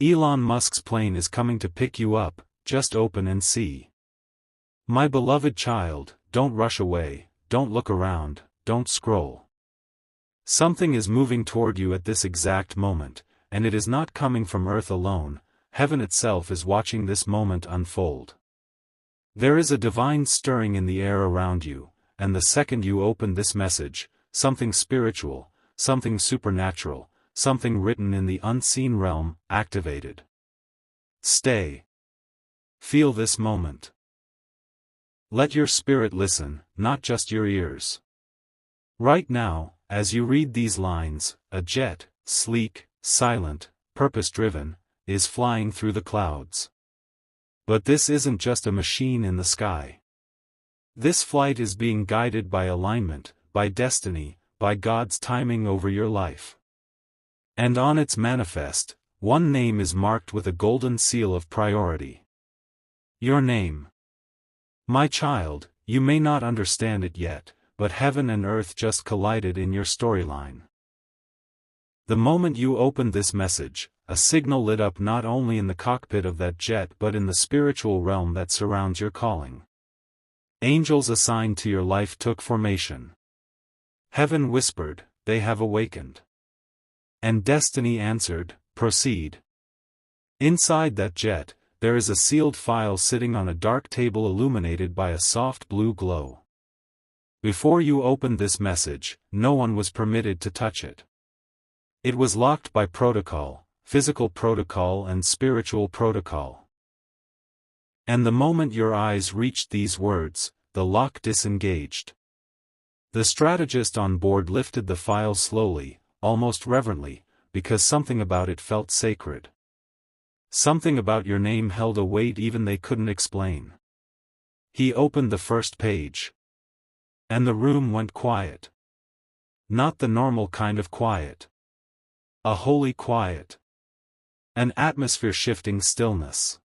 Elon Musk's plane is coming to pick you up, just open and see. My beloved child, don't rush away, don't look around, don't scroll. Something is moving toward you at this exact moment, and it is not coming from Earth alone. Heaven itself is watching this moment unfold. There is a divine stirring in the air around you, and the second you open this message, something spiritual, something supernatural, something written in the unseen realm, activated. Stay. Feel this moment. Let your spirit listen, not just your ears. Right now, as you read these lines, a jet, sleek, silent, purpose-driven, is flying through the clouds. But this isn't just a machine in the sky. This flight is being guided by alignment, by destiny, by God's timing over your life. And on its manifest, one name is marked with a golden seal of priority. Your name. My child, you may not understand it yet, but heaven and earth just collided in your storyline. The moment you opened this message, a signal lit up not only in the cockpit of that jet but in the spiritual realm that surrounds your calling. Angels assigned to your life took formation. Heaven whispered, they have awakened. And destiny answered, proceed. Inside that jet, there is a sealed file sitting on a dark table illuminated by a soft blue glow. Before you opened this message, no one was permitted to touch it. It was locked by protocol, physical protocol and spiritual protocol. And the moment your eyes reached these words, the lock disengaged. The strategist on board lifted the file slowly, almost reverently, because something about it felt sacred. Something about your name held a weight even they couldn't explain. He opened the first page. And the room went quiet. Not the normal kind of quiet. A holy quiet. An atmosphere-shifting stillness.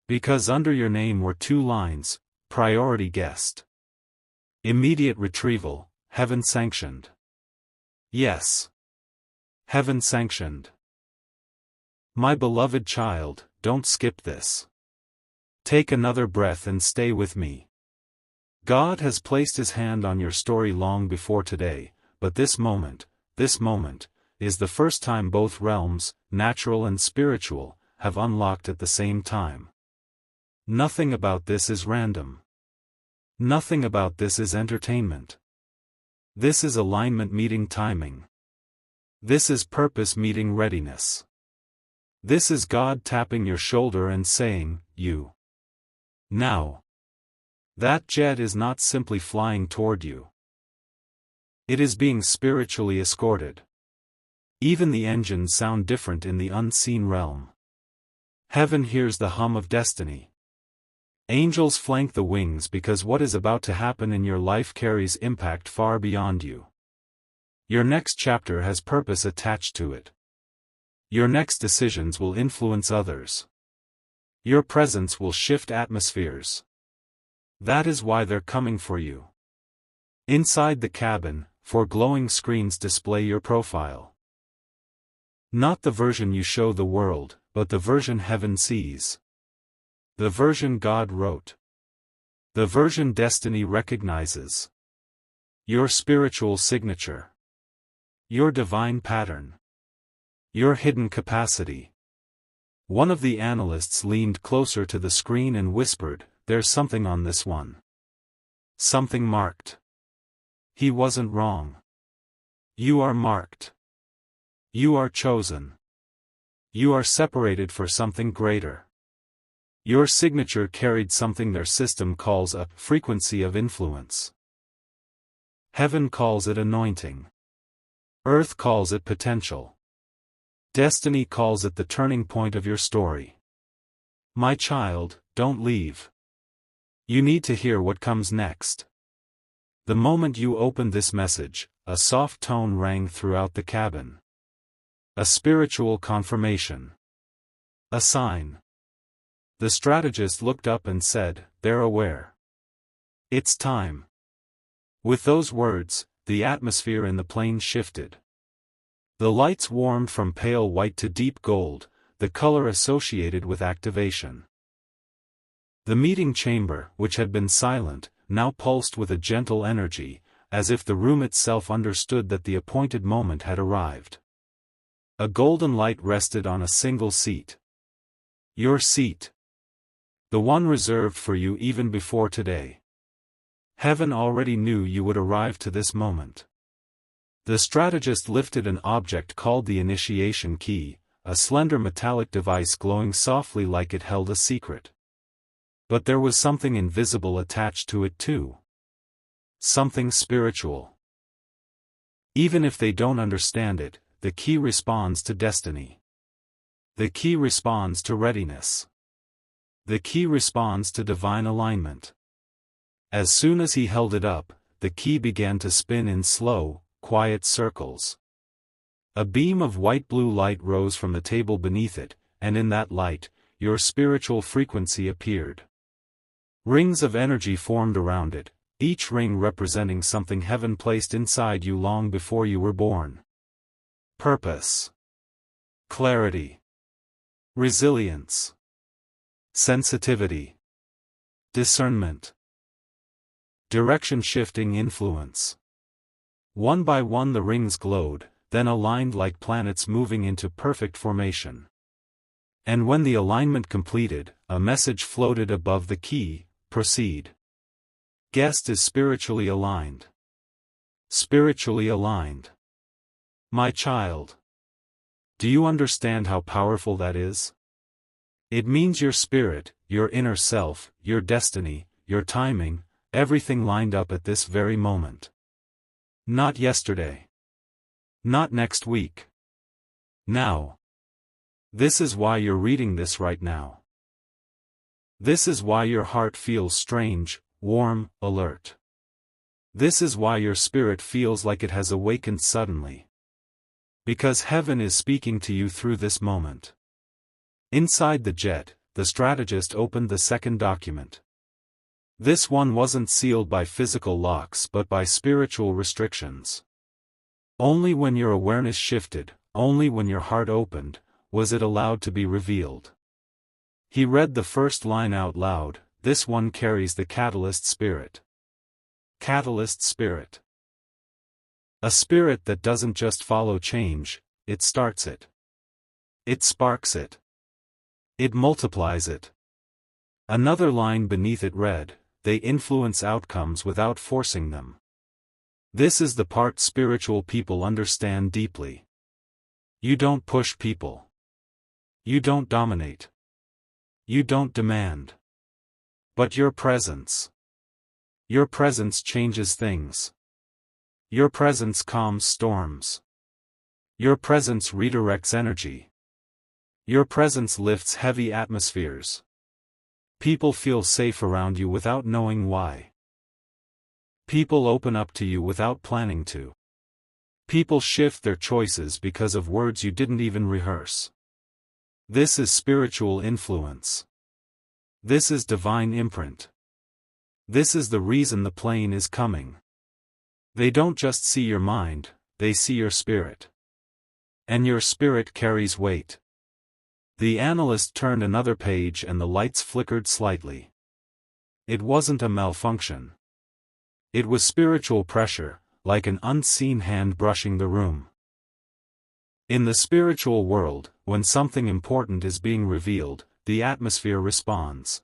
Because under your name were two lines, priority guest. Immediate retrieval, heaven sanctioned. Yes. Heaven sanctioned. My beloved child, don't skip this. Take another breath and stay with me. God has placed His hand on your story long before today, but this moment, is the first time both realms, natural and spiritual, have unlocked at the same time. Nothing about this is random. Nothing about this is entertainment. This is alignment meeting timing. This is purpose meeting readiness. This is God tapping your shoulder and saying, you. Now. That jet is not simply flying toward you. It is being spiritually escorted. Even the engines sound different in the unseen realm. Heaven hears the hum of destiny. Angels flank the wings because what is about to happen in your life carries impact far beyond you. Your next chapter has purpose attached to it. Your next decisions will influence others. Your presence will shift atmospheres. That is why they're coming for you. Inside the cabin, 4 glowing screens display your profile. Not the version you show the world, but the version heaven sees. The version God wrote. The version destiny recognizes. Your spiritual signature. Your divine pattern. Your hidden capacity. One of the analysts leaned closer to the screen and whispered, "There's something on this one. Something marked." He wasn't wrong. You are marked. You are chosen. You are separated for something greater. Your signature carried something their system calls a frequency of influence. Heaven calls it anointing. Earth calls it potential. Destiny calls it the turning point of your story. My child, don't leave. You need to hear what comes next. The moment you opened this message, a soft tone rang throughout the cabin. A spiritual confirmation. A sign. The strategist looked up and said, "They're aware. It's time." With those words, the atmosphere in the plane shifted. The lights warmed from pale white to deep gold, the color associated with activation. The meeting chamber, which had been silent, now pulsed with a gentle energy, as if the room itself understood that the appointed moment had arrived. A golden light rested on a single seat. Your seat. The one reserved for you even before today. Heaven already knew you would arrive to this moment. The strategist lifted an object called the initiation key, a slender metallic device glowing softly like it held a secret. But there was something invisible attached to it too. Something spiritual. Even if they don't understand it, the key responds to destiny. The key responds to readiness. The key responds to divine alignment. As soon as he held it up, the key began to spin in slow, quiet circles. A beam of white-blue light rose from the table beneath it, and in that light, your spiritual frequency appeared. Rings of energy formed around it, each ring representing something heaven placed inside you long before you were born. Purpose. Clarity. Resilience. Sensitivity. Discernment. Direction-shifting influence. One by one the rings glowed, then aligned like planets moving into perfect formation. And when the alignment completed, a message floated above the key: proceed. Guest is spiritually aligned. Spiritually aligned. My child. Do you understand how powerful that is? It means your spirit, your inner self, your destiny, your timing, everything lined up at this very moment. Not yesterday. Not next week. Now. This is why you're reading this right now. This is why your heart feels strange, warm, alert. This is why your spirit feels like it has awakened suddenly. Because heaven is speaking to you through this moment. Inside the jet, the strategist opened the second document. This one wasn't sealed by physical locks but by spiritual restrictions. Only when your awareness shifted, only when your heart opened, was it allowed to be revealed. He read the first line out loud: this one carries the catalyst spirit. Catalyst spirit. A spirit that doesn't just follow change, it starts it. It sparks it. It multiplies it. Another line beneath it read: they influence outcomes without forcing them. This is the part spiritual people understand deeply. You don't push people. You don't dominate. You don't demand. But your presence. Your presence changes things. Your presence calms storms. Your presence redirects energy. Your presence lifts heavy atmospheres. People feel safe around you without knowing why. People open up to you without planning to. People shift their choices because of words you didn't even rehearse. This is spiritual influence. This is divine imprint. This is the reason the plane is coming. They don't just see your mind, they see your spirit. And your spirit carries weight. The analyst turned another page and the lights flickered slightly. It wasn't a malfunction. It was spiritual pressure, like an unseen hand brushing the room. In the spiritual world, when something important is being revealed, the atmosphere responds.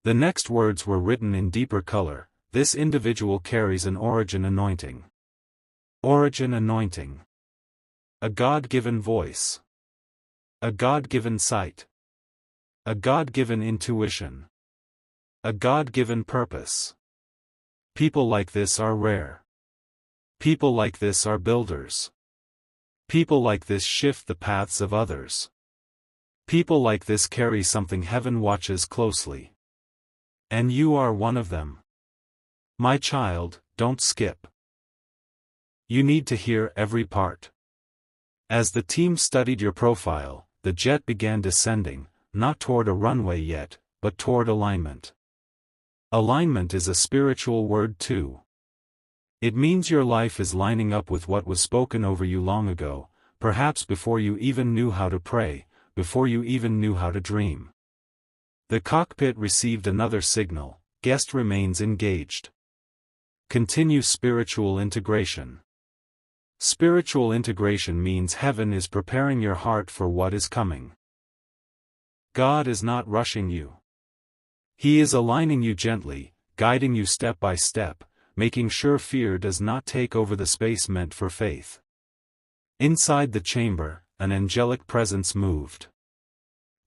The next words were written in deeper color: this individual carries an origin anointing. Origin anointing. A God-given voice. A God-given sight. A God-given intuition. A God-given purpose. People like this are rare. People like this are builders. People like this shift the paths of others. People like this carry something heaven watches closely. And you are one of them. My child, don't skip. You need to hear every part. As the team studied your profile, the jet began descending, not toward a runway yet, but toward alignment. Alignment is a spiritual word too. It means your life is lining up with what was spoken over you long ago, perhaps before you even knew how to pray, before you even knew how to dream. The cockpit received another signal: guest remains engaged. Continue spiritual integration. Spiritual integration means heaven is preparing your heart for what is coming. God is not rushing you. He is aligning you gently, guiding you step by step, making sure fear does not take over the space meant for faith. Inside the chamber, an angelic presence moved.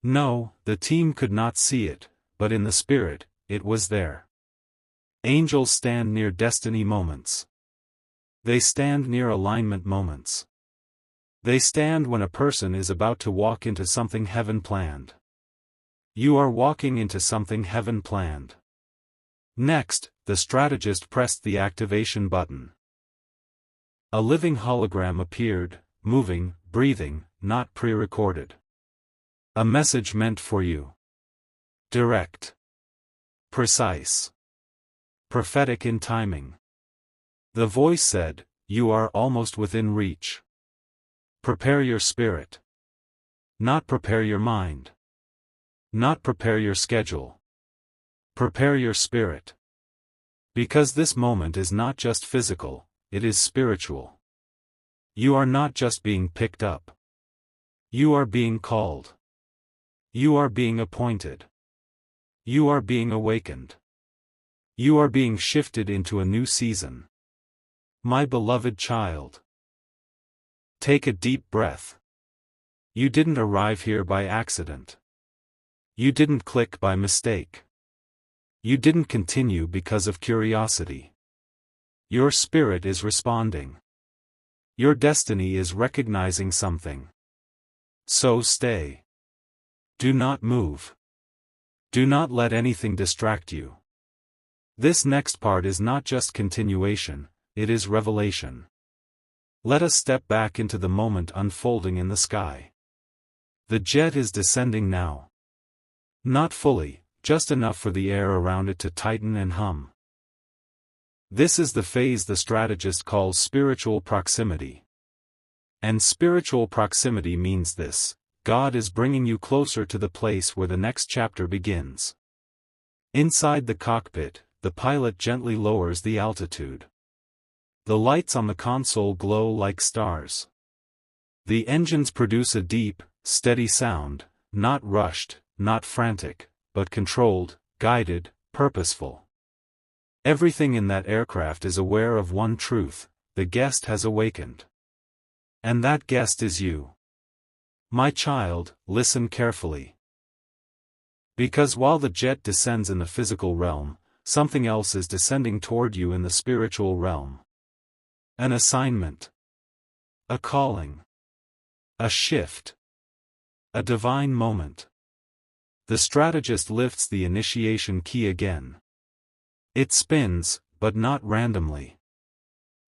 No, the team could not see it, but in the spirit, it was there. Angels stand near destiny moments. They stand near alignment moments. They stand when a person is about to walk into something heaven planned. You are walking into something heaven planned. Next, the strategist pressed the activation button. A living hologram appeared, moving, breathing, not pre-recorded. A message meant for you. Direct. Precise. Prophetic in timing. The voice said, "You are almost within reach. Prepare your spirit. Not prepare your mind. Not prepare your schedule. Prepare your spirit. Because this moment is not just physical, it is spiritual. You are not just being picked up. You are being called. You are being appointed. You are being awakened. You are being shifted into a new season. My beloved child. Take a deep breath. You didn't arrive here by accident. You didn't click by mistake. You didn't continue because of curiosity. Your spirit is responding. Your destiny is recognizing something. So stay. Do not move. Do not let anything distract you. This next part is not just continuation, it is revelation. Let us step back into the moment unfolding in the sky. The jet is descending now. Not fully, just enough for the air around it to tighten and hum. This is the phase the strategist calls spiritual proximity. And spiritual proximity means this: God is bringing you closer to the place where the next chapter begins. Inside the cockpit, the pilot gently lowers the altitude. The lights on the console glow like stars. The engines produce a deep, steady sound, not rushed, not frantic, but controlled, guided, purposeful. Everything in that aircraft is aware of one truth: the guest has awakened. And that guest is you. My child, listen carefully. Because while the jet descends in the physical realm, something else is descending toward you in the spiritual realm. An assignment. A calling. A shift. A divine moment. The strategist lifts the initiation key again. It spins, but not randomly.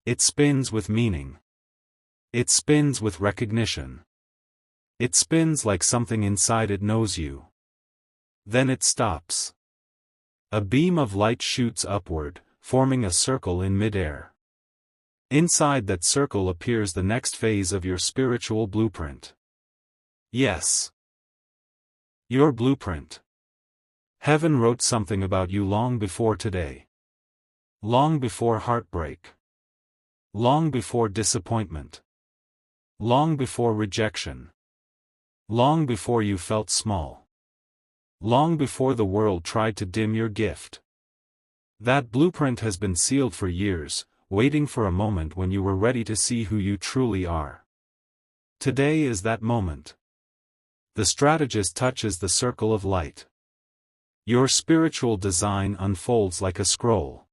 It spins with meaning. It spins with recognition. It spins like something inside it knows you. Then it stops. A beam of light shoots upward, forming a circle in midair. Inside that circle appears the next phase of your spiritual blueprint. Yes. Your blueprint. Heaven wrote something about you long before today. Long before heartbreak. Long before disappointment. Long before rejection. Long before you felt small. Long before the world tried to dim your gift. That blueprint has been sealed for years, waiting for a moment when you were ready to see who you truly are. Today is that moment. The strategist touches the circle of light. Your spiritual design unfolds like a scroll.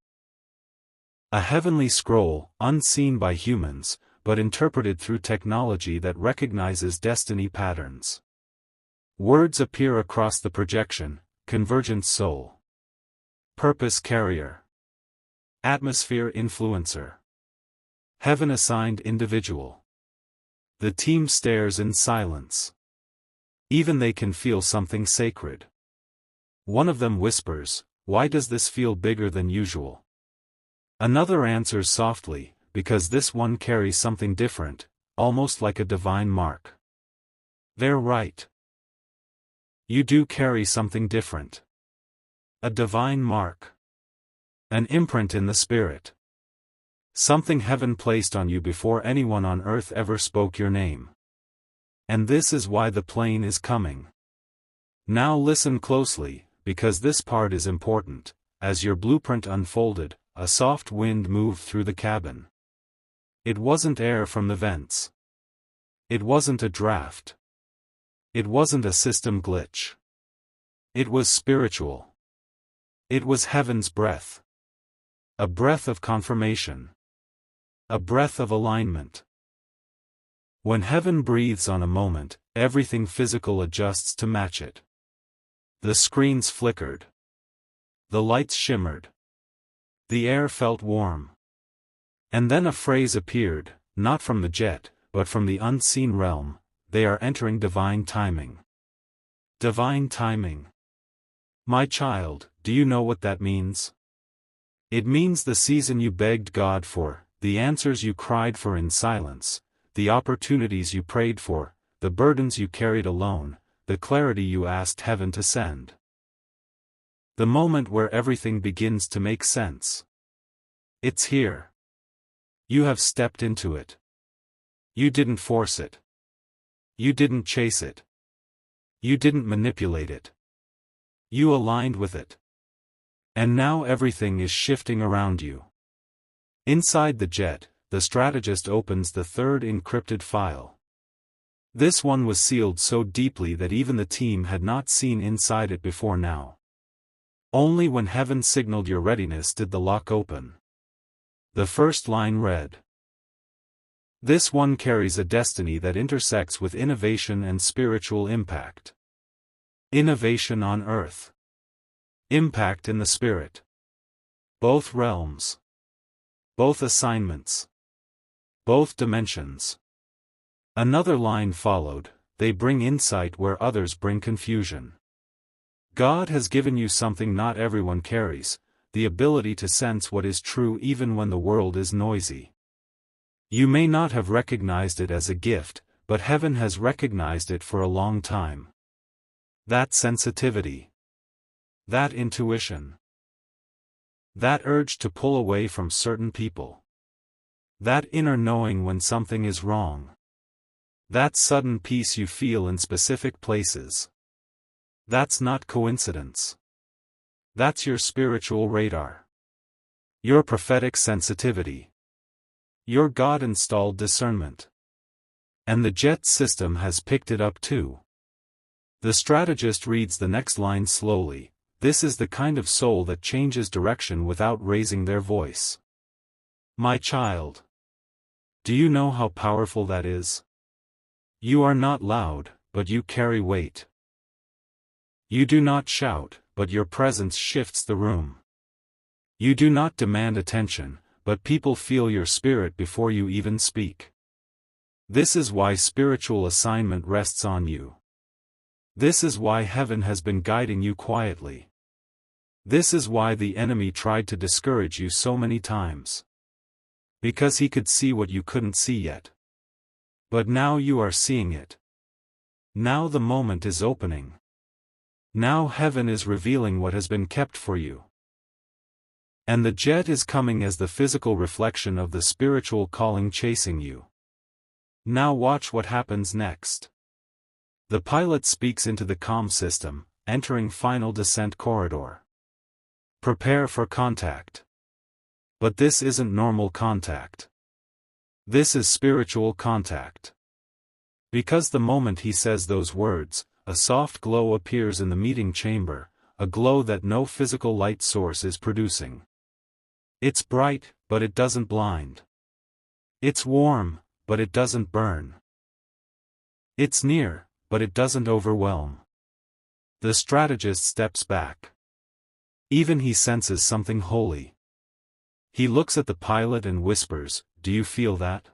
A heavenly scroll, unseen by humans, but interpreted through technology that recognizes destiny patterns. Words appear across the projection: convergent soul. Purpose carrier. Atmosphere influencer. Heaven assigned individual. The team stares in silence. Even they can feel something sacred. One of them whispers, "Why does this feel bigger than usual?" Another answers softly, "Because this one carries something different, almost like a divine mark." They're right. You do carry something different. A divine mark. An imprint in the spirit. Something heaven placed on you before anyone on earth ever spoke your name. And this is why the plane is coming. Now listen closely, because this part is important. As your blueprint unfolded, a soft wind moved through the cabin. It wasn't air from the vents. It wasn't a draft. It wasn't a system glitch. It was spiritual. It was heaven's breath. A breath of confirmation. A breath of alignment. When heaven breathes on a moment, everything physical adjusts to match it. The screens flickered. The lights shimmered. The air felt warm. And then a phrase appeared, not from the jet, but from the unseen realm. They are entering divine timing. Divine timing. My child, do you know what that means? It means the season you begged God for, the answers you cried for in silence, the opportunities you prayed for, the burdens you carried alone, the clarity you asked heaven to send. The moment where everything begins to make sense. It's here. You have stepped into it. You didn't force it. You didn't chase it. You didn't manipulate it. You aligned with it. And now everything is shifting around you. Inside the jet, the strategist opens the third encrypted file. This one was sealed so deeply that even the team had not seen inside it before now. Only when heaven signaled your readiness did the lock open. The first line read, "This one carries a destiny that intersects with innovation and spiritual impact. Innovation on earth. Impact in the spirit. Both realms. Both assignments. Both dimensions." Another line followed, "They bring insight where others bring confusion." God has given you something not everyone carries, the ability to sense what is true even when the world is noisy. You may not have recognized it as a gift, but heaven has recognized it for a long time. That sensitivity. That intuition. That urge to pull away from certain people. That inner knowing when something is wrong. That sudden peace you feel in specific places. That's not coincidence. That's your spiritual radar. Your prophetic sensitivity. Your God-installed discernment. And the jet system has picked it up too. The strategist reads the next line slowly. This is the kind of soul that changes direction without raising their voice. My child. Do you know how powerful that is? You are not loud, but you carry weight. You do not shout, but your presence shifts the room. You do not demand attention, but people feel your spirit before you even speak. This is why spiritual assignment rests on you. This is why heaven has been guiding you quietly. This is why the enemy tried to discourage you so many times. Because he could see what you couldn't see yet. But now you are seeing it. Now the moment is opening. Now heaven is revealing what has been kept for you. And the jet is coming as the physical reflection of the spiritual calling chasing you. Now watch what happens next. The pilot speaks into the comm system, entering final descent corridor. Prepare for contact. But this isn't normal contact. This is spiritual contact. Because the moment he says those words, a soft glow appears in the meeting chamber, a glow that no physical light source is producing. It's bright, but it doesn't blind. It's warm, but it doesn't burn. It's near, but it doesn't overwhelm. The strategist steps back. Even he senses something holy. He looks at the pilot and whispers, "Do you feel that?"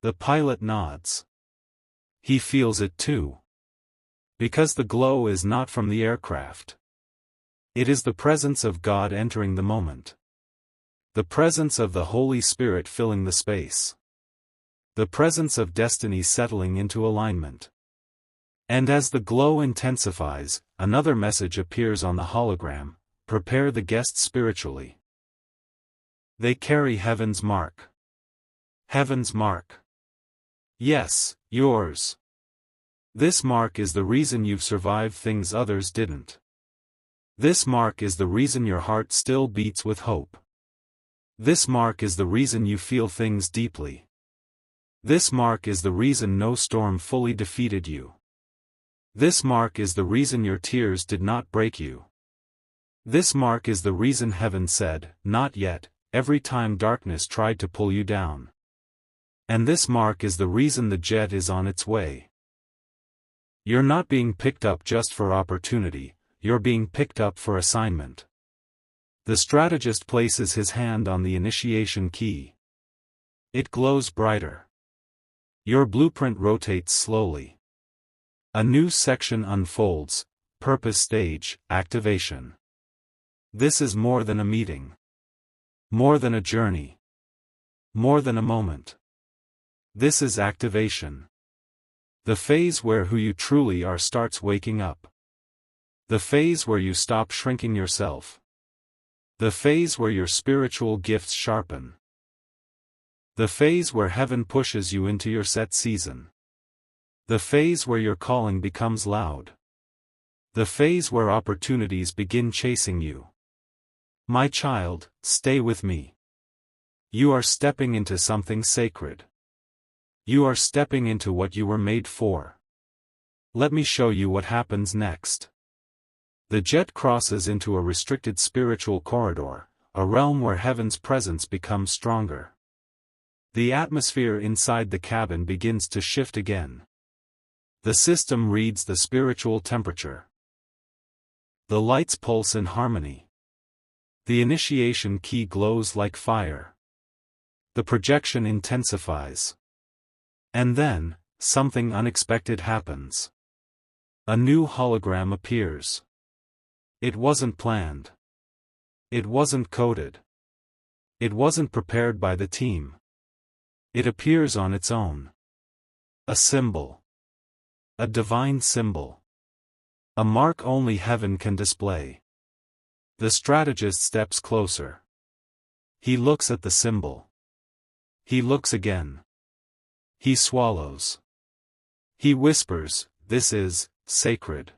The pilot nods. He feels it too. Because the glow is not from the aircraft. It is the presence of God entering the moment. The presence of the Holy Spirit filling the space. The presence of destiny settling into alignment. And as the glow intensifies, another message appears on the hologram: prepare the guests spiritually. They carry heaven's mark. Heaven's mark. Yes, yours. This mark is the reason you've survived things others didn't. This mark is the reason your heart still beats with hope. This mark is the reason you feel things deeply. This mark is the reason no storm fully defeated you. This mark is the reason your tears did not break you. This mark is the reason heaven said, "Not yet," every time darkness tried to pull you down. And this mark is the reason the jet is on its way. You're not being picked up just for opportunity, you're being picked up for assignment. The strategist places his hand on the initiation key. It glows brighter. Your blueprint rotates slowly. A new section unfolds: purpose stage, activation. This is more than a meeting. More than a journey. More than a moment. This is activation. The phase where who you truly are starts waking up. The phase where you stop shrinking yourself. The phase where your spiritual gifts sharpen. The phase where heaven pushes you into your set season. The phase where your calling becomes loud. The phase where opportunities begin chasing you. My child, stay with me. You are stepping into something sacred. You are stepping into what you were made for. Let me show you what happens next. The jet crosses into a restricted spiritual corridor, a realm where heaven's presence becomes stronger. The atmosphere inside the cabin begins to shift again. The system reads the spiritual temperature. The lights pulse in harmony. The initiation key glows like fire. The projection intensifies. And then, something unexpected happens. A new hologram appears. It wasn't planned. It wasn't coded. It wasn't prepared by the team. It appears on its own. A symbol. A divine symbol. A mark only heaven can display. The strategist steps closer. He looks at the symbol. He looks again. He swallows. He whispers, "This is sacred."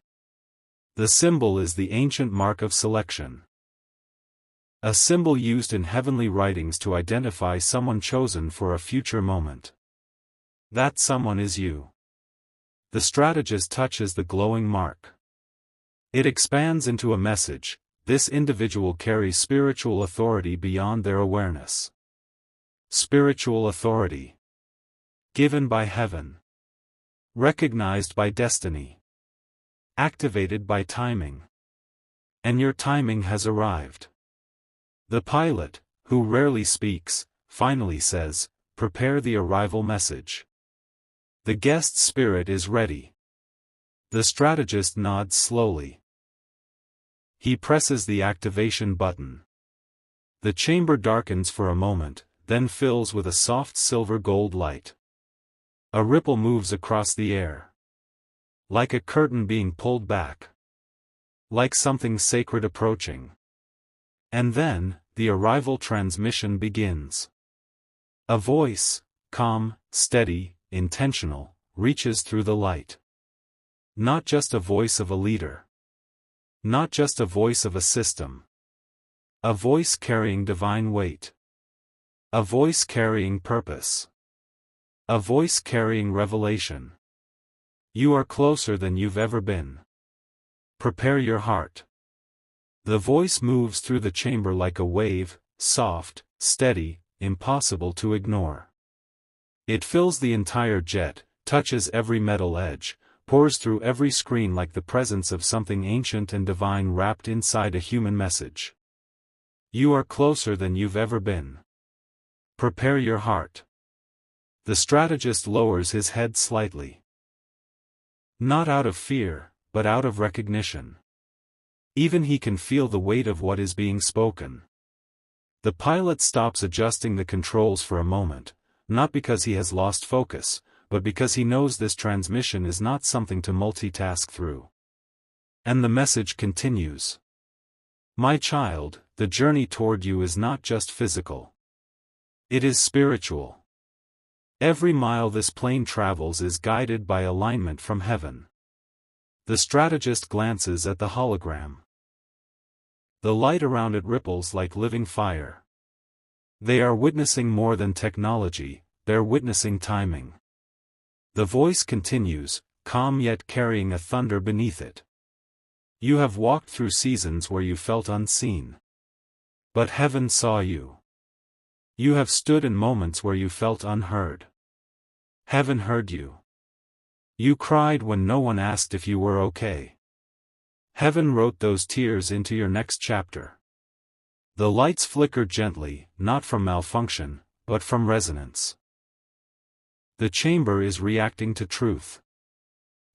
The symbol is the ancient mark of selection. A symbol used in heavenly writings to identify someone chosen for a future moment. That someone is you. The strategist touches the glowing mark. It expands into a message: this individual carries spiritual authority beyond their awareness. Spiritual authority. Given by heaven. Recognized by destiny. Activated by timing. And your timing has arrived. The pilot, who rarely speaks, finally says, "Prepare the arrival message." The guest spirit is ready. The strategist nods slowly. He presses the activation button. The chamber darkens for a moment, then fills with a soft silver gold light. A ripple moves across the air. Like a curtain being pulled back. Like something sacred approaching. And then, the arrival transmission begins. A voice, calm, steady, intentional, reaches through the light. Not just a voice of a leader. Not just a voice of a system. A voice carrying divine weight. A voice carrying purpose. A voice carrying revelation. You are closer than you've ever been. Prepare your heart. The voice moves through the chamber like a wave, soft, steady, impossible to ignore. It fills the entire jet, touches every metal edge, pours through every screen like the presence of something ancient and divine wrapped inside a human message. You are closer than you've ever been. Prepare your heart. The strategist lowers his head slightly. Not out of fear, but out of recognition. Even he can feel the weight of what is being spoken. The pilot stops adjusting the controls for a moment, not because he has lost focus, but because he knows this transmission is not something to multitask through. And the message continues. My child, the journey toward you is not just physical. It is spiritual. Every mile this plane travels is guided by alignment from heaven. The strategist glances at the hologram. The light around it ripples like living fire. They are witnessing more than technology, they're witnessing timing. The voice continues, calm yet carrying a thunder beneath it. You have walked through seasons where you felt unseen. But heaven saw you. You have stood in moments where you felt unheard. Heaven heard you. You cried when no one asked if you were okay. Heaven wrote those tears into your next chapter. The lights flicker gently, not from malfunction, but from resonance. The chamber is reacting to truth.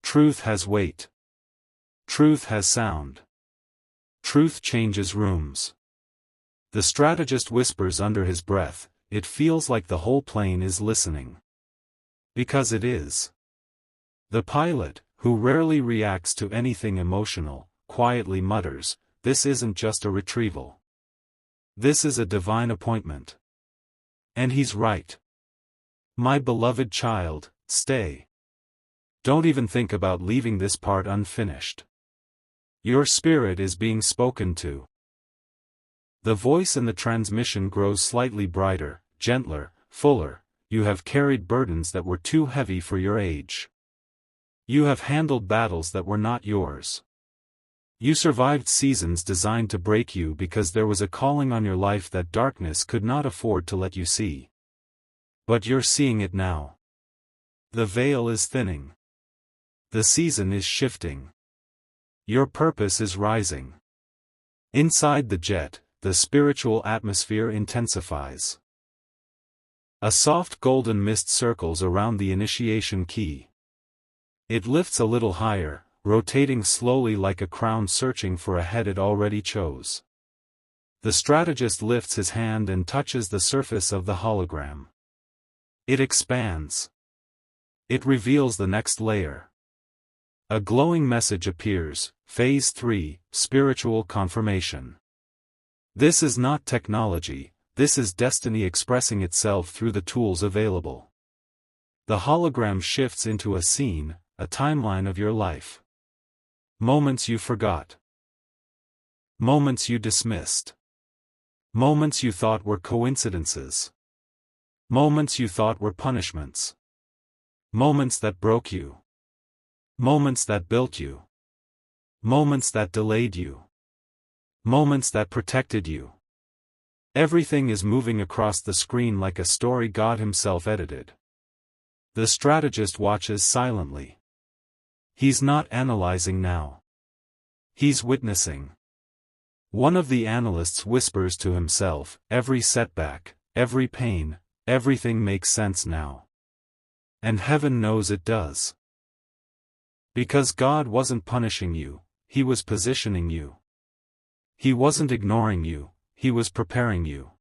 Truth has weight. Truth has sound. Truth changes rooms. The strategist whispers under his breath, it feels like the whole plane is listening. Because it is. The pilot, who rarely reacts to anything emotional, quietly mutters, this isn't just a retrieval. This is a divine appointment. And he's right. My beloved child, stay. Don't even think about leaving this part unfinished. Your spirit is being spoken to. The voice in the transmission grows slightly brighter, gentler, fuller. You have carried burdens that were too heavy for your age. You have handled battles that were not yours. You survived seasons designed to break you because there was a calling on your life that darkness could not afford to let you see. But you're seeing it now. The veil is thinning. The season is shifting. Your purpose is rising. Inside the jet, the spiritual atmosphere intensifies. A soft golden mist circles around the initiation key. It lifts a little higher, rotating slowly like a crown searching for a head it already chose. The strategist lifts his hand and touches the surface of the hologram. It expands. It reveals the next layer. A glowing message appears, Phase 3, Spiritual Confirmation. This is not technology, this is destiny expressing itself through the tools available. The hologram shifts into a scene, a timeline of your life. Moments you forgot. Moments you dismissed. Moments you thought were coincidences. Moments you thought were punishments. Moments that broke you. Moments that built you. Moments that delayed you. Moments that protected you. Everything is moving across the screen like a story God himself edited. The strategist watches silently. He's not analyzing now. He's witnessing. One of the analysts whispers to himself, every setback, every pain, everything makes sense now. And heaven knows it does. Because God wasn't punishing you, he was positioning you. He wasn't ignoring you, he was preparing you.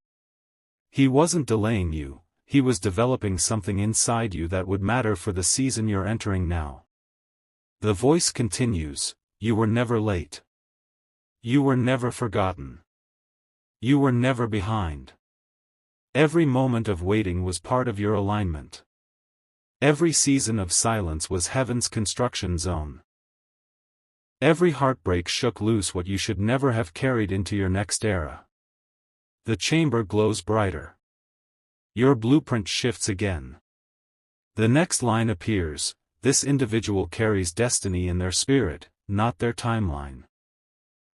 He wasn't delaying you, he was developing something inside you that would matter for the season you're entering now. The voice continues, you were never late. You were never forgotten. You were never behind. Every moment of waiting was part of your alignment. Every season of silence was heaven's construction zone. Every heartbreak shook loose what you should never have carried into your next era. The chamber glows brighter. Your blueprint shifts again. The next line appears, this individual carries destiny in their spirit, not their timeline.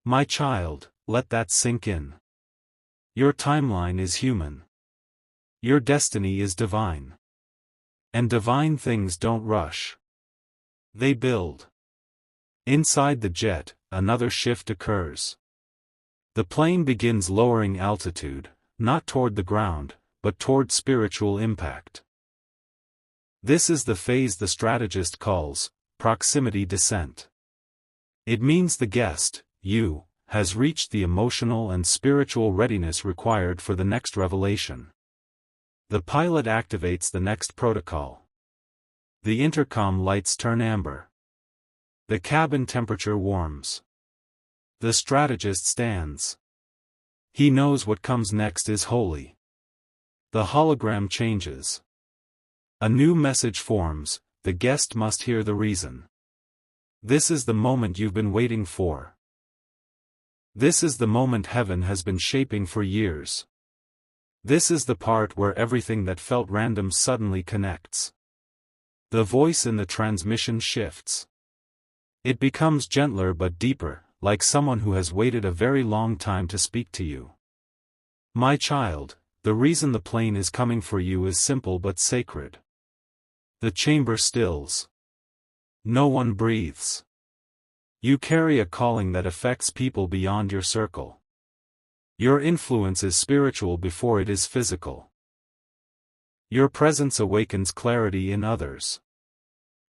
My child, let that sink in. Your timeline is human. Your destiny is divine. And divine things don't rush. They build. Inside the jet, another shift occurs. The plane begins lowering altitude, not toward the ground, but toward spiritual impact. This is the phase the strategist calls proximity descent. It means the guest, you, has reached the emotional and spiritual readiness required for the next revelation. The pilot activates the next protocol. The intercom lights turn amber. The cabin temperature warms. The strategist stands. He knows what comes next is holy. The hologram changes. A new message forms, the guest must hear the reason. This is the moment you've been waiting for. This is the moment heaven has been shaping for years. This is the part where everything that felt random suddenly connects. The voice in the transmission shifts. It becomes gentler but deeper, like someone who has waited a very long time to speak to you. My child, the reason the plane is coming for you is simple but sacred. The chamber stills. No one breathes. You carry a calling that affects people beyond your circle. Your influence is spiritual before it is physical. Your presence awakens clarity in others.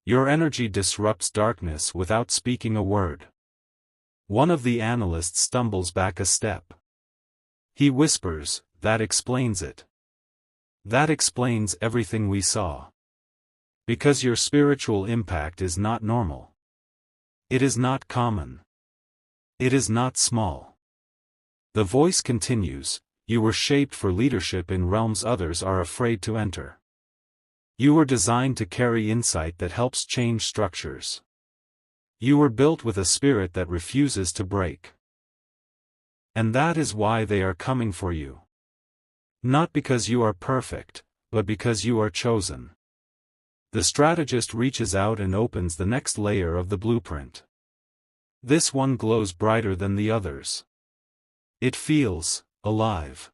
Your energy disrupts darkness without speaking a word. One of the analysts stumbles back a step. He whispers, "That explains it. That explains everything we saw. Because your spiritual impact is not normal. It is not common. It is not small." The voice continues, "You were shaped for leadership in realms others are afraid to enter. You were designed to carry insight that helps change structures. You were built with a spirit that refuses to break. And that is why they are coming for you. Not because you are perfect, but because you are chosen." The strategist reaches out and opens the next layer of the blueprint. This one glows brighter than the others. It feels alive.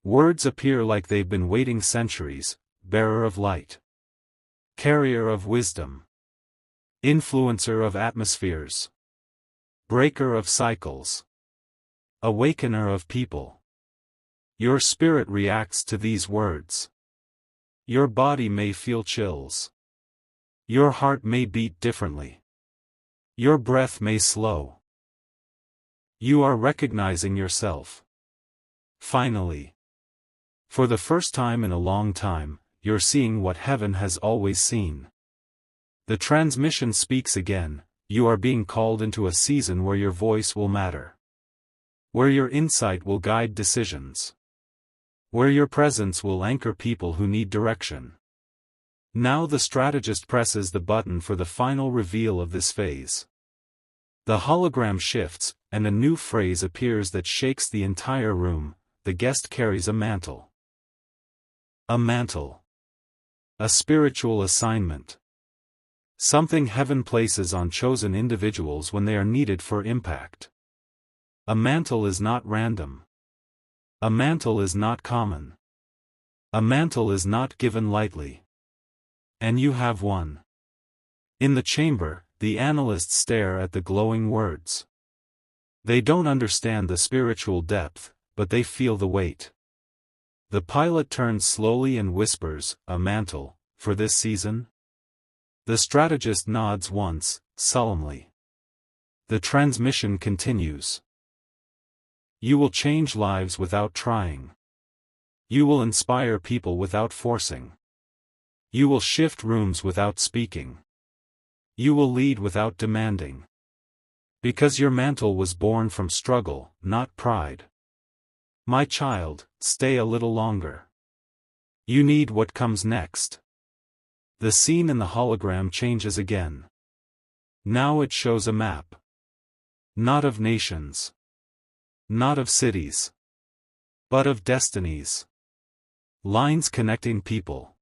Words appear like they've been waiting centuries: bearer of light, carrier of wisdom, influencer of atmospheres, breaker of cycles, awakener of people. Your spirit reacts to these words. Your body may feel chills. Your heart may beat differently. Your breath may slow. You are recognizing yourself. Finally. For the first time in a long time, you're seeing what heaven has always seen. The transmission speaks again, you are being called into a season where your voice will matter. Where your insight will guide decisions. Where your presence will anchor people who need direction. Now the strategist presses the button for the final reveal of this phase. The hologram shifts, and a new phrase appears that shakes the entire room: the guest carries a mantle. A mantle. A spiritual assignment. Something heaven places on chosen individuals when they are needed for impact. A mantle is not random. A mantle is not common. A mantle is not given lightly. And you have one. In the chamber, the analysts stare at the glowing words. They don't understand the spiritual depth, but they feel the weight. The pilot turns slowly and whispers, "A mantle, for this season?" The strategist nods once, solemnly. The transmission continues. You will change lives without trying. You will inspire people without forcing. You will shift rooms without speaking. You will lead without demanding. Because your mantle was born from struggle, not pride. My child, stay a little longer. You need what comes next. The scene in the hologram changes again. Now it shows a map. Not of nations. Not of cities. But of destinies. Lines connecting people.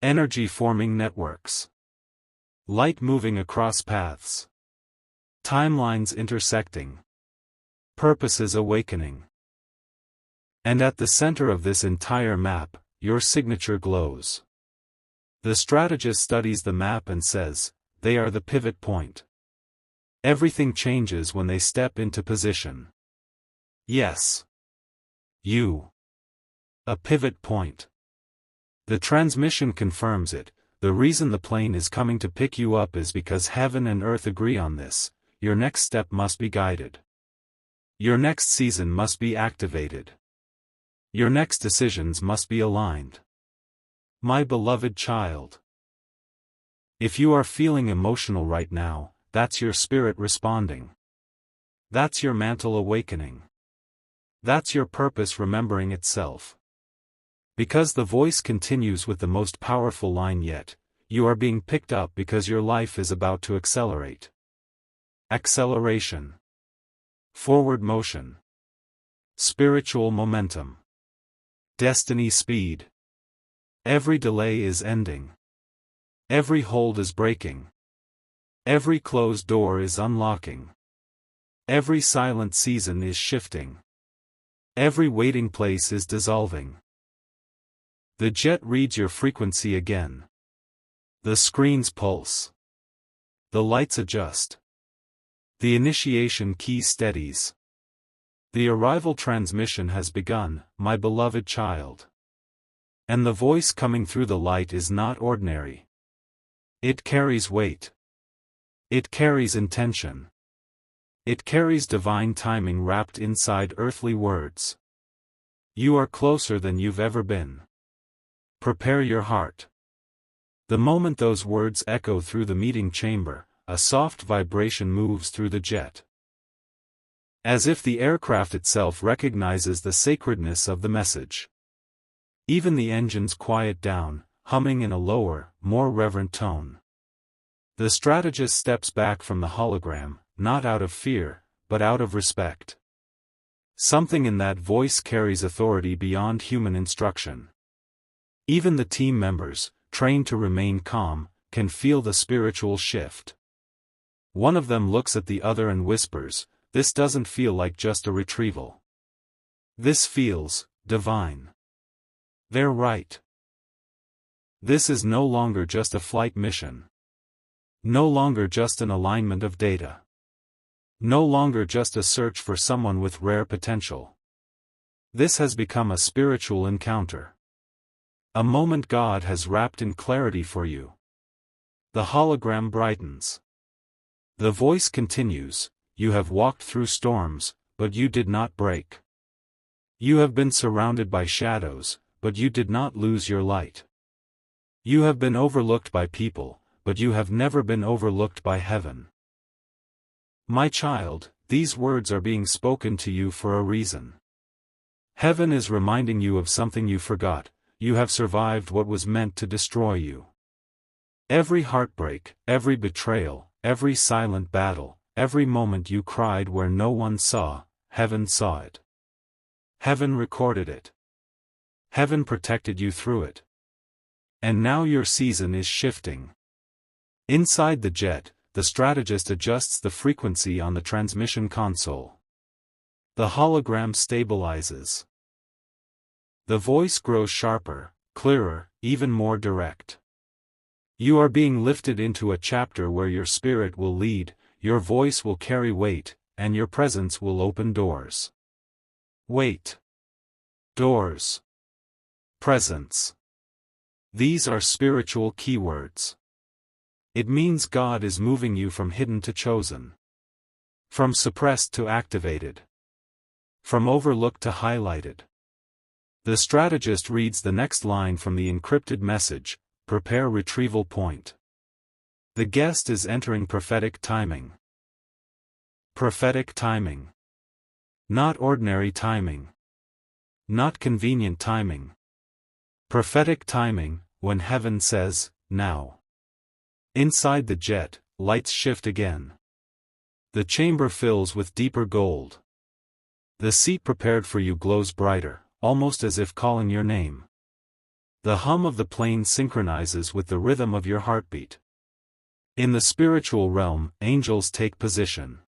Energy forming networks. Light moving across paths. Timelines intersecting. Purposes awakening. And at the center of this entire map, your signature glows. The strategist studies the map and says, they are the pivot point. Everything changes when they step into position. Yes. You. A pivot point. The transmission confirms it. The reason the plane is coming to pick you up is because heaven and earth agree on this. Your next step must be guided. Your next season must be activated. Your next decisions must be aligned. My beloved child. If you are feeling emotional right now, that's your spirit responding. That's your mantle awakening. That's your purpose remembering itself. Because the voice continues with the most powerful line yet, you are being picked up because your life is about to accelerate. Acceleration. Forward motion. Spiritual momentum. Destiny speed. Every delay is ending. Every hold is breaking. Every closed door is unlocking. Every silent season is shifting. Every waiting place is dissolving. The jet reads your frequency again. The screens pulse. The lights adjust. The initiation key steadies. The arrival transmission has begun, my beloved child. And the voice coming through the light is not ordinary. It carries weight. It carries intention. It carries divine timing wrapped inside earthly words. You are closer than you've ever been. Prepare your heart. The moment those words echo through the meeting chamber, a soft vibration moves through the jet. As if the aircraft itself recognizes the sacredness of the message. Even the engines quiet down, humming in a lower, more reverent tone. The strategist steps back from the hologram, not out of fear, but out of respect. Something in that voice carries authority beyond human instruction. Even the team members, trained to remain calm, can feel the spiritual shift. One of them looks at the other and whispers, "This doesn't feel like just a retrieval. This feels divine." They're right. This is no longer just a flight mission. No longer just an alignment of data. No longer just a search for someone with rare potential. This has become a spiritual encounter. A moment God has wrapped in clarity for you. The hologram brightens. The voice continues, "You have walked through storms, but you did not break. You have been surrounded by shadows, but you did not lose your light. You have been overlooked by people, but you have never been overlooked by heaven. My child, these words are being spoken to you for a reason. Heaven is reminding you of something you forgot. You have survived what was meant to destroy you. Every heartbreak, every betrayal, every silent battle, every moment you cried where no one saw, heaven saw it. Heaven recorded it. Heaven protected you through it. And now your season is shifting. Inside the jet, the strategist adjusts the frequency on the transmission console. The hologram stabilizes. The voice grows sharper, clearer, even more direct. You are being lifted into a chapter where your spirit will lead, your voice will carry weight, and your presence will open doors. Weight. Doors. Presence. These are spiritual keywords. It means God is moving you from hidden to chosen. From suppressed to activated. From overlooked to highlighted. The strategist reads the next line from the encrypted message, "Prepare retrieval point." The guest is entering prophetic timing. Prophetic timing. Not ordinary timing. Not convenient timing. Prophetic timing, when heaven says, "Now." Inside the jet, lights shift again. The chamber fills with deeper gold. The seat prepared for you glows brighter, almost as if calling your name. The hum of the plane synchronizes with the rhythm of your heartbeat. In the spiritual realm, angels take position.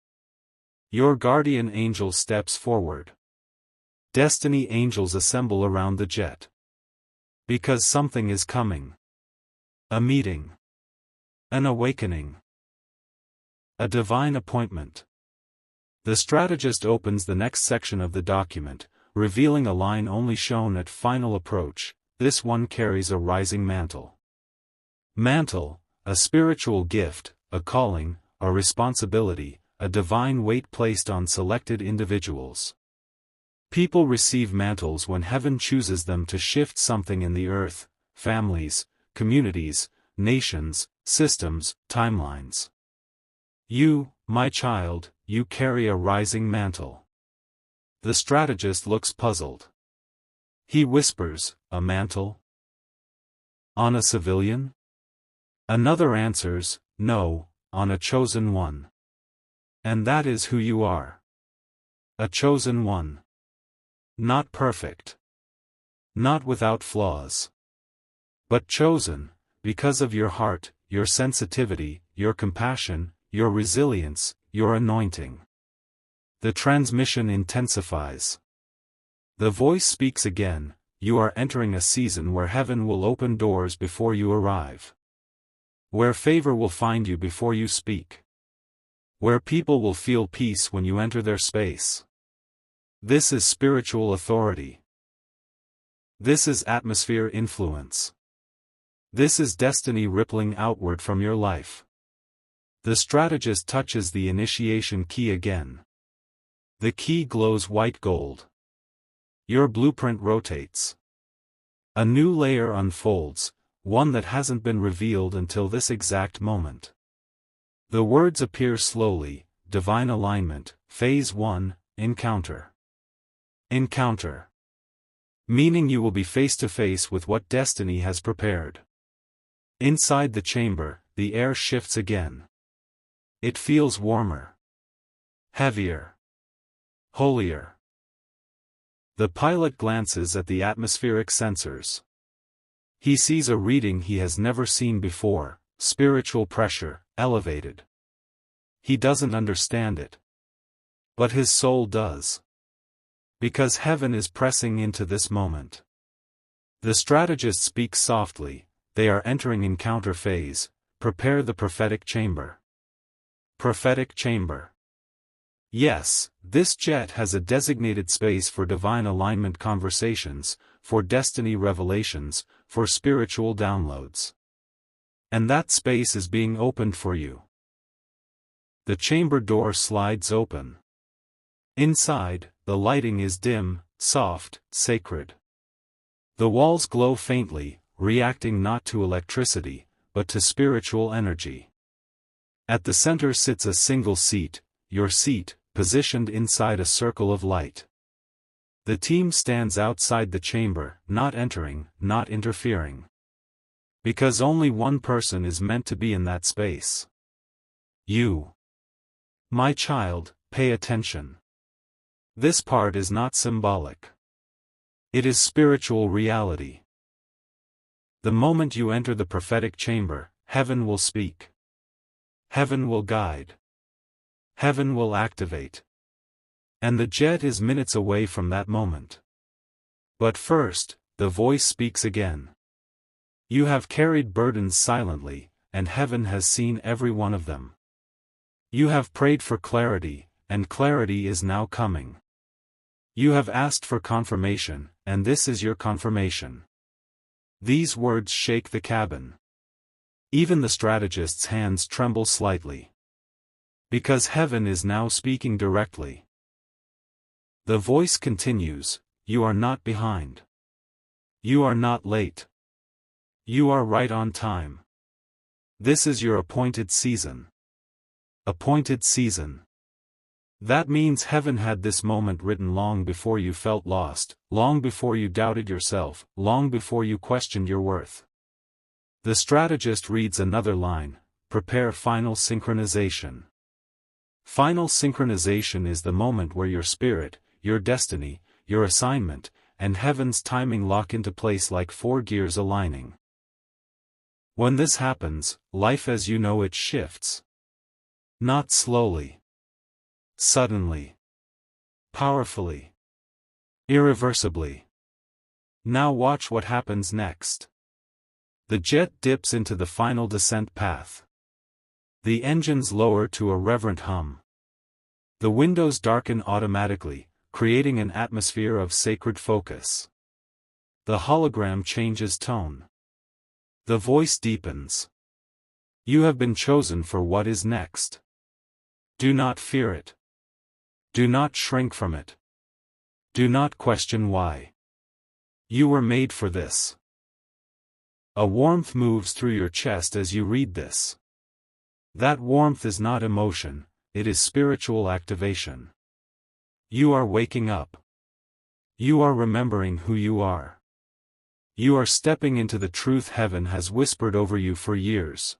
Your guardian angel steps forward. Destiny angels assemble around the jet. Because something is coming. A meeting. An awakening. A divine appointment. The strategist opens the next section of the document, revealing a line only shown at final approach. This one carries a rising mantle. Mantle, a spiritual gift, a calling, a responsibility, a divine weight placed on selected individuals. People receive mantles when heaven chooses them to shift something in the earth, families, communities, nations, systems, timelines. You, my child, you carry a rising mantle. The strategist looks puzzled. He whispers, a mantle? On a civilian? Another answers, no, on a chosen one. And that is who you are. A chosen one. Not perfect. Not without flaws. But chosen, because of your heart, your sensitivity, your compassion, your resilience, your anointing. The transmission intensifies. The voice speaks again, you are entering a season where heaven will open doors before you arrive. Where favor will find you before you speak. Where people will feel peace when you enter their space. This is spiritual authority. This is atmosphere influence. This is destiny rippling outward from your life. The strategist touches the initiation key again. The key glows white gold. Your blueprint rotates. A new layer unfolds, one that hasn't been revealed until this exact moment. The words appear slowly, divine alignment, phase 1, encounter. Encounter. Meaning you will be face to face with what destiny has prepared. Inside the chamber, the air shifts again. It feels warmer. Heavier. Holier. The pilot glances at the atmospheric sensors. He sees a reading he has never seen before, spiritual pressure, elevated. He doesn't understand it. But his soul does. Because heaven is pressing into this moment. The strategist speaks softly, they are entering encounter phase, prepare the prophetic chamber. Prophetic chamber. Yes, this jet has a designated space for divine alignment conversations, for destiny revelations, for spiritual downloads. And that space is being opened for you. The chamber door slides open. Inside, the lighting is dim, soft, sacred. The walls glow faintly, reacting not to electricity, but to spiritual energy. At the center sits a single seat, your seat, positioned inside a circle of light. The team stands outside the chamber, not entering, not interfering. Because only one person is meant to be in that space. You. My child, pay attention. This part is not symbolic. It is spiritual reality. The moment you enter the prophetic chamber, heaven will speak. Heaven will guide. Heaven will activate. And the jet is minutes away from that moment. But first, the voice speaks again. You have carried burdens silently, and heaven has seen every one of them. You have prayed for clarity, and clarity is now coming. You have asked for confirmation, and this is your confirmation. These words shake the cabin. Even the strategist's hands tremble slightly. Because heaven is now speaking directly. The voice continues, you are not behind. You are not late. You are right on time. This is your appointed season. Appointed season. That means heaven had this moment written long before you felt lost, long before you doubted yourself, long before you questioned your worth. The strategist reads another line, prepare final synchronization. Final synchronization is the moment where your spirit, your destiny, your assignment, and heaven's timing lock into place like 4 gears aligning. When this happens, life as you know it shifts. Not slowly. Suddenly. Powerfully. Irreversibly. Now watch what happens next. The jet dips into the final descent path. The engines lower to a reverent hum. The windows darken automatically, creating an atmosphere of sacred focus. The hologram changes tone. The voice deepens. You have been chosen for what is next. Do not fear it. Do not shrink from it. Do not question why. You were made for this. A warmth moves through your chest as you read this. That warmth is not emotion, it is spiritual activation. You are waking up. You are remembering who you are. You are stepping into the truth heaven has whispered over you for years.